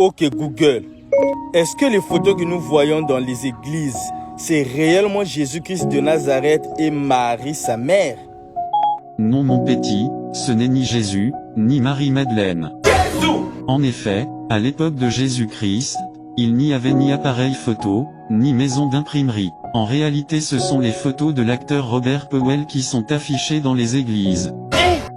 Ok Google, est-ce que les photos que nous voyons dans les églises, c'est réellement Jésus-Christ de Nazareth et Marie sa mère? Non mon petit, ce n'est ni Jésus, ni Marie-Madeleine. En effet, à l'époque de Jésus-Christ, il n'y avait ni appareil photo, ni maison d'imprimerie. En réalité ce sont les photos de l'acteur Robert Powell qui sont affichées dans les églises.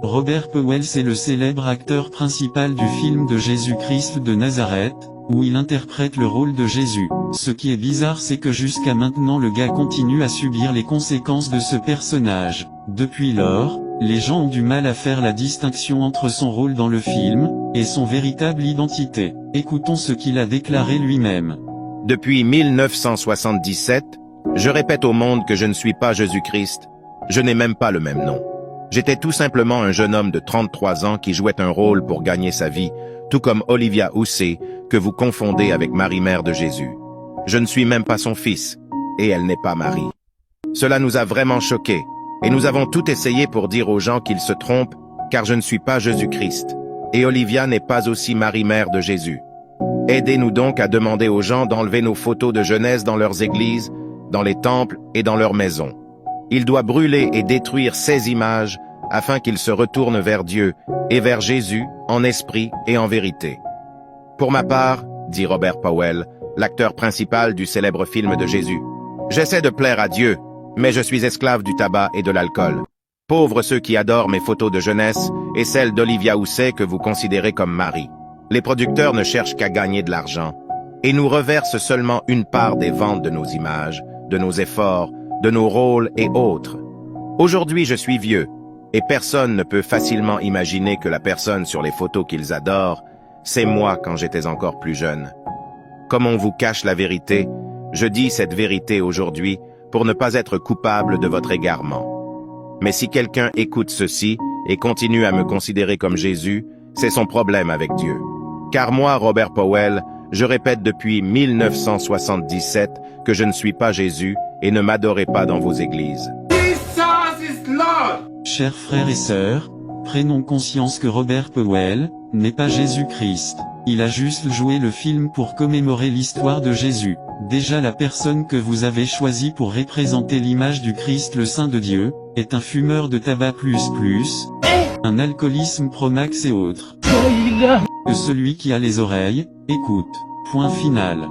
Robert Powell c'est le célèbre acteur principal du film de Jésus-Christ de Nazareth, où il interprète le rôle de Jésus. Ce qui est bizarre c'est que jusqu'à maintenant le gars continue à subir les conséquences de ce personnage. Depuis lors, les gens ont du mal à faire la distinction entre son rôle dans le film, et son véritable identité. Écoutons ce qu'il a déclaré lui-même. Depuis 1977, je répète au monde que je ne suis pas Jésus-Christ. Je n'ai même pas le même nom. J'étais tout simplement un jeune homme de 33 ans qui jouait un rôle pour gagner sa vie, tout comme Olivia Hussey, que vous confondez avec Marie, mère de Jésus. Je ne suis même pas son fils, et elle n'est pas Marie. Cela nous a vraiment choqués, et nous avons tout essayé pour dire aux gens qu'ils se trompent, car je ne suis pas Jésus-Christ, et Olivia n'est pas aussi Marie, mère de Jésus. Aidez-nous donc à demander aux gens d'enlever nos photos de jeunesse dans leurs églises, dans les temples et dans leurs maisons. Il doit brûler et détruire ces images afin qu'ils se retournent vers Dieu et vers Jésus en esprit et en vérité. Pour ma part, dit Robert Powell, l'acteur principal du célèbre film de Jésus, j'essaie de plaire à Dieu, mais je suis esclave du tabac et de l'alcool. Pauvres ceux qui adorent mes photos de jeunesse et celles d'Olivia Hussey que vous considérez comme Marie. Les producteurs ne cherchent qu'à gagner de l'argent et nous reversent seulement une part des ventes de nos images, de nos efforts, de nos rôles et autres. Aujourd'hui, je suis vieux, et personne ne peut facilement imaginer que la personne sur les photos qu'ils adorent, c'est moi quand j'étais encore plus jeune. Comme on vous cache la vérité, je dis cette vérité aujourd'hui pour ne pas être coupable de votre égarement. Mais si quelqu'un écoute ceci et continue à me considérer comme Jésus, c'est son problème avec Dieu. Car moi, Robert Powell, je répète depuis 1977 que je ne suis pas Jésus et ne m'adorez pas dans vos églises. Chers frères et sœurs, prenons conscience que Robert Powell n'est pas Jésus-Christ. Il a juste joué le film pour commémorer l'histoire de Jésus. Déjà la personne que vous avez choisie pour représenter l'image du Christ le Saint de Dieu, est un fumeur de tabac un alcoolisme pro-max et autres. Que celui qui a les oreilles, écoute. Point final.